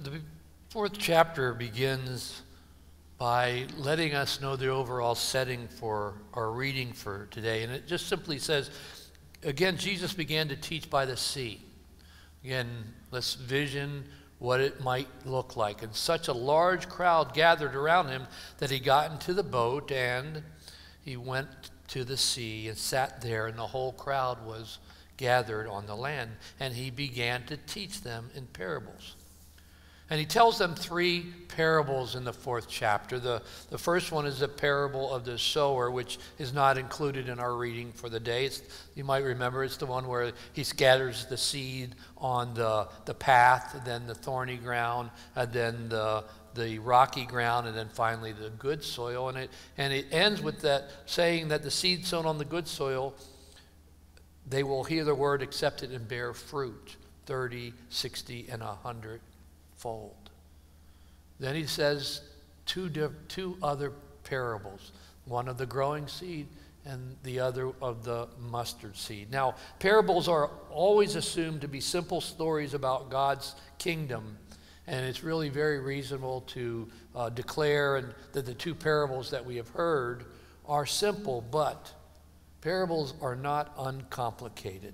The fourth chapter begins by letting us know the overall setting for our reading for today. And it just simply says, again, Jesus began to teach by the sea. Again, let's vision what it might look like. And such a large crowd gathered around him that he got into the boat and he went to the sea and sat there, and the whole crowd was gathered on the land. And he began to teach them in parables. And he tells them three parables in the fourth chapter. The first one is the parable of the sower, which is not included in our reading for the day. You might remember it's the one where he scatters the seed on the path, and then the thorny ground, and then the rocky ground, and then finally the good soil. And it ends with that saying that the seed sown on the good soil, they will hear the word, accept it, and bear fruit, 30, 60, and 100 fold. Then he says two other parables, one of the growing seed and the other of the mustard seed. Now, parables are always assumed to be simple stories about God's kingdom, and it's really very reasonable to declare that the two parables that we have heard are simple, but parables are not uncomplicated.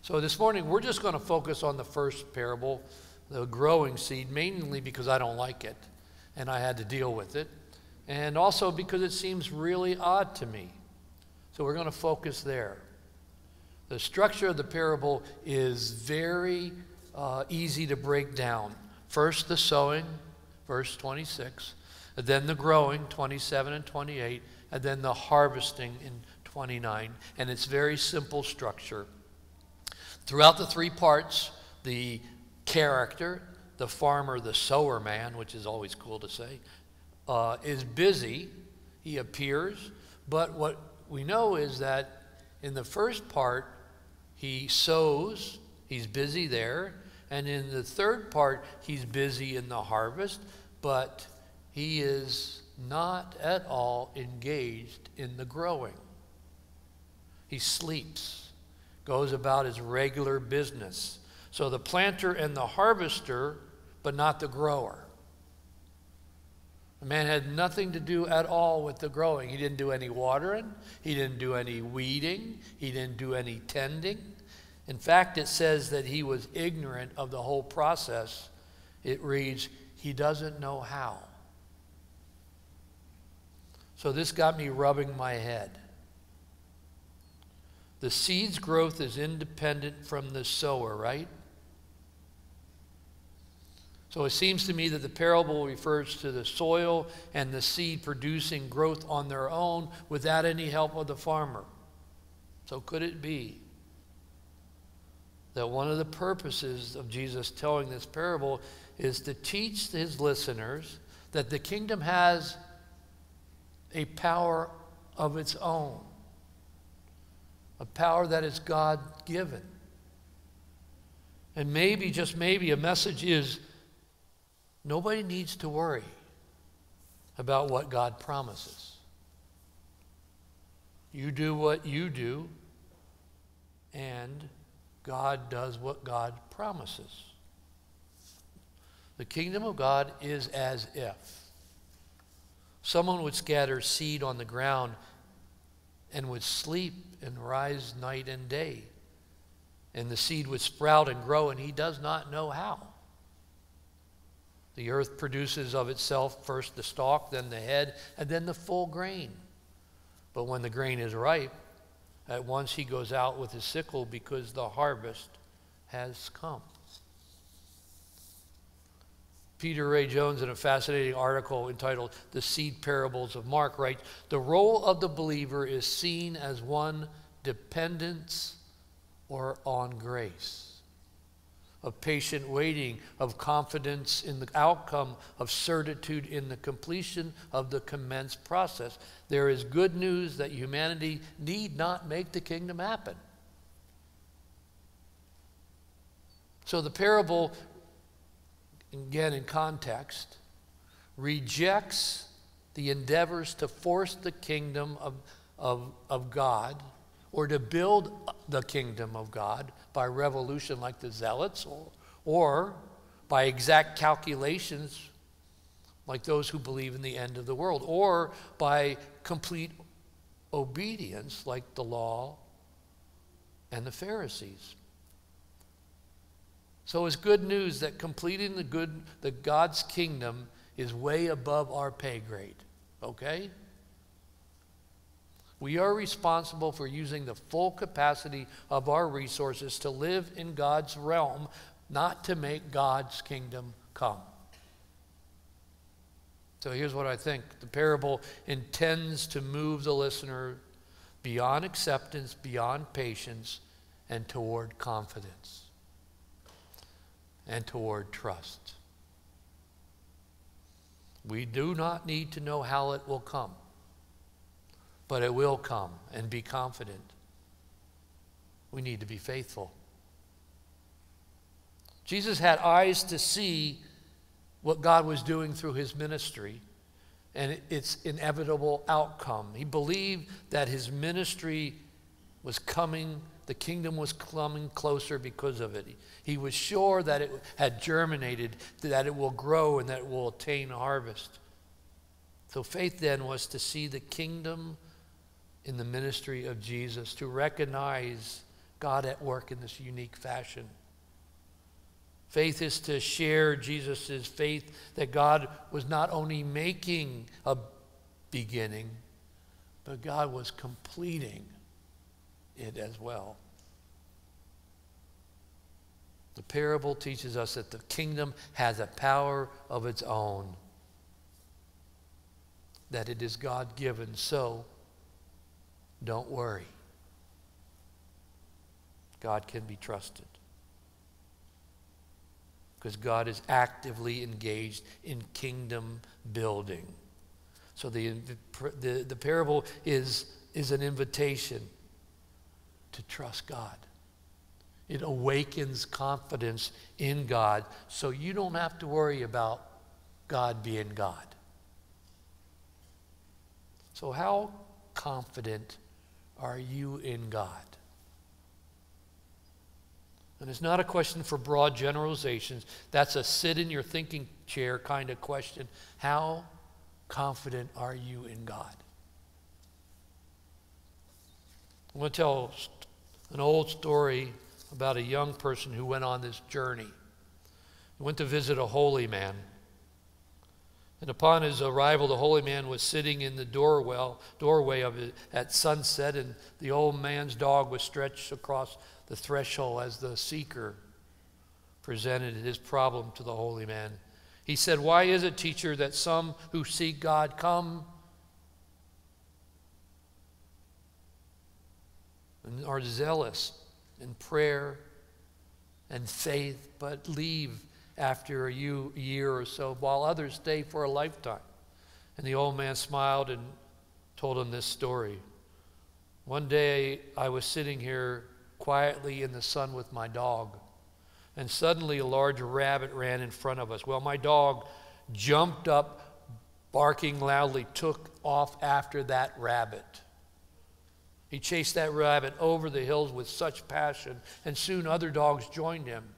So this morning we're just going to focus on the first parable, the growing seed, mainly because I don't like it and I had to deal with it, and also because it seems really odd to me. So we're going to focus there. The structure of the parable is very easy to break down. First, the sowing, verse 26, and then the growing, 27 and 28, and then the harvesting in 29. And it's very simple structure. Throughout the three parts, the character, the farmer, the sower man, which is always cool to say, is busy. He appears, but what we know is that in the first part, he sows, he's busy there, and in the third part, he's busy in the harvest, but he is not at all engaged in the growing. He sleeps, goes about his regular business. So the planter and the harvester, but not the grower. The man had nothing to do at all with the growing. He didn't do any watering. He didn't do any weeding. He didn't do any tending. In fact, it says that he was ignorant of the whole process. It reads, he doesn't know how. So this got me rubbing my head. The seed's growth is independent from the sower, right? So it seems to me that the parable refers to the soil and the seed producing growth on their own without any help of the farmer. So could it be that one of the purposes of Jesus telling this parable is to teach his listeners that the kingdom has a power of its own, a power that is God-given? And maybe, just maybe, a message is, nobody needs to worry about what God promises. You do what you do, and God does what God promises. The kingdom of God is as if someone would scatter seed on the ground and would sleep and rise night and day, and the seed would sprout and grow, and he does not know how. The earth produces of itself first the stalk, then the head, and then the full grain. But when the grain is ripe, at once he goes out with his sickle because the harvest has come. Peter Ray Jones, in a fascinating article entitled The Seed Parables of Mark, writes, the role of the believer is seen as one dependence or on grace, of patient waiting, of confidence in the outcome, of certitude in the completion of the commenced process. There is good news that humanity need not make the kingdom happen. So the parable, again in context, rejects the endeavors to force the kingdom of God, or to build the kingdom of God by revolution like the Zealots, or by exact calculations like those who believe in the end of the world, or by complete obedience like the law and the Pharisees. So it's good news that completing the God's kingdom is way above our pay grade, okay? We are responsible for using the full capacity of our resources to live in God's realm, not to make God's kingdom come. So here's what I think. The parable intends to move the listener beyond acceptance, beyond patience, and toward confidence, and toward trust. We do not need to know how it will come, but it will come, and be confident. We need to be faithful. Jesus had eyes to see what God was doing through his ministry and its inevitable outcome. He believed that his ministry was coming, the kingdom was coming closer because of it. He was sure that it had germinated, that it will grow, and that it will attain harvest. So faith then was to see the kingdom in the ministry of Jesus, to recognize God at work in this unique fashion. Faith is to share Jesus' faith that God was not only making a beginning, but God was completing it as well. The parable teaches us that the kingdom has a power of its own, that it is God-given. So don't worry. God can be trusted, because God is actively engaged in kingdom building. So the parable is an invitation to trust God. It awakens confidence in God, so you don't have to worry about God being God. So how confident are you in God? And it's not a question for broad generalizations. That's a sit in your thinking chair kind of question. How confident are you in God? I'm going to tell an old story about a young person who went on this journey. He went to visit a holy man. And upon his arrival, the holy man was sitting in the doorway of it at sunset, and the old man's dog was stretched across the threshold as the seeker presented his problem to the holy man. He said, "Why is it, teacher, that some who seek God come and are zealous in prayer and faith, but leave after a year or so, while others stay for a lifetime?" And the old man smiled and told him this story. "One day I was sitting here quietly in the sun with my dog, and suddenly a large rabbit ran in front of us. Well, my dog jumped up, barking loudly, took off after that rabbit. He chased that rabbit over the hills with such passion, and soon other dogs joined him.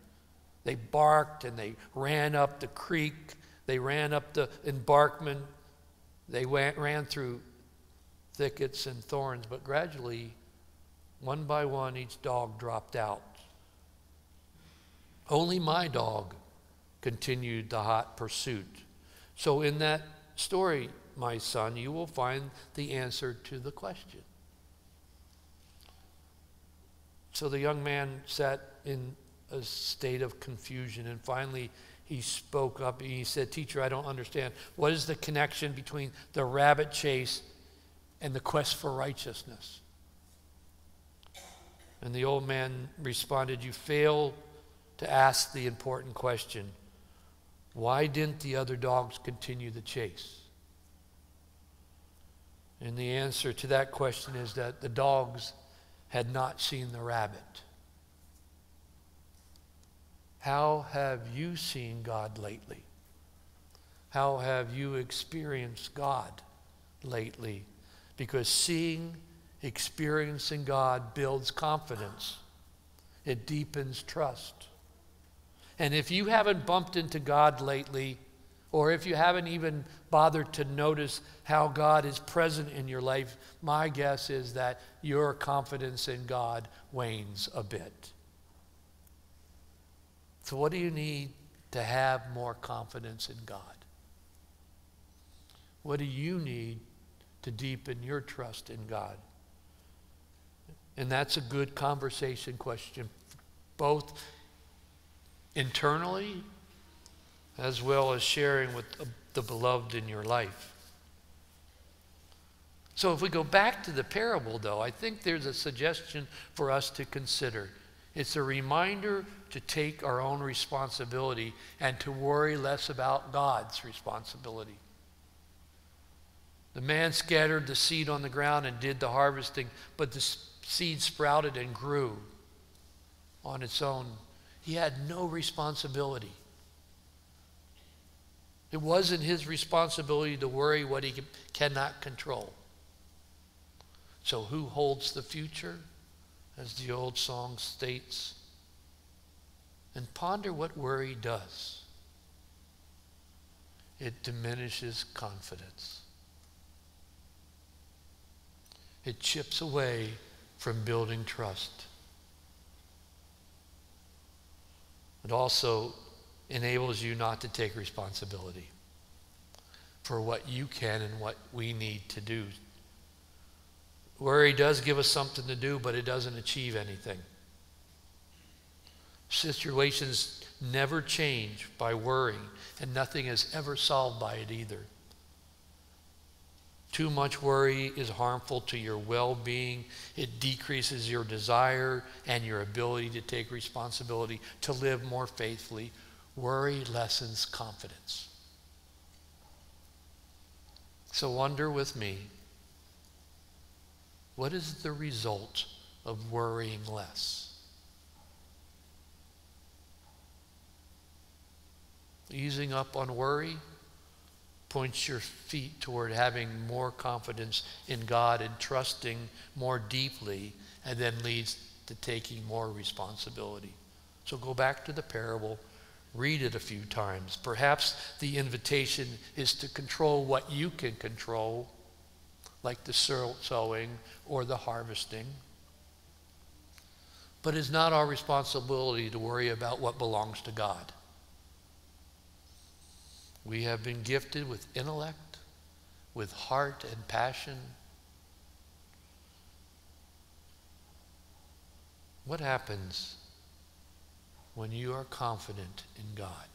They barked and they ran up the creek. They ran up the embankment. They ran through thickets and thorns, but gradually, one by one, each dog dropped out. Only my dog continued the hot pursuit." So in that story, my son, you will find the answer to the question. So the young man sat in a state of confusion, and finally he spoke up and he said, "Teacher, I don't understand. What is the connection between the rabbit chase and the quest for righteousness?" And the old man responded, "You fail to ask the important question. Why didn't the other dogs continue the chase?" And the answer to that question is that the dogs had not seen the rabbit. How have you seen God lately? How have you experienced God lately? Because experiencing God builds confidence. It deepens trust. And if you haven't bumped into God lately, or if you haven't even bothered to notice how God is present in your life, my guess is that your confidence in God wanes a bit. So what do you need to have more confidence in God? What do you need to deepen your trust in God? And that's a good conversation question, both internally as well as sharing with the beloved in your life. So if we go back to the parable, though, I think there's a suggestion for us to consider. It's a reminder to take our own responsibility and to worry less about God's responsibility. The man scattered the seed on the ground and did the harvesting, but the seed sprouted and grew on its own. He had no responsibility. It wasn't his responsibility to worry what he cannot control. So who holds the future, as the old song states? And ponder what worry does. It diminishes confidence. It chips away from building trust. It also enables you not to take responsibility for what you can and what we need to do. Worry does give us something to do, but it doesn't achieve anything. Situations never change by worrying, and nothing is ever solved by it either. Too much worry is harmful to your well-being. It decreases your desire and your ability to take responsibility, to live more faithfully. Worry lessens confidence. So wonder with me, what is the result of worrying less? Easing up on worry points your feet toward having more confidence in God and trusting more deeply, and then leads to taking more responsibility. So go back to the parable, read it a few times. Perhaps the invitation is to control what you can control, like the sowing or the harvesting. But it's not our responsibility to worry about what belongs to God. We have been gifted with intellect, with heart and passion. What happens when you are confident in God?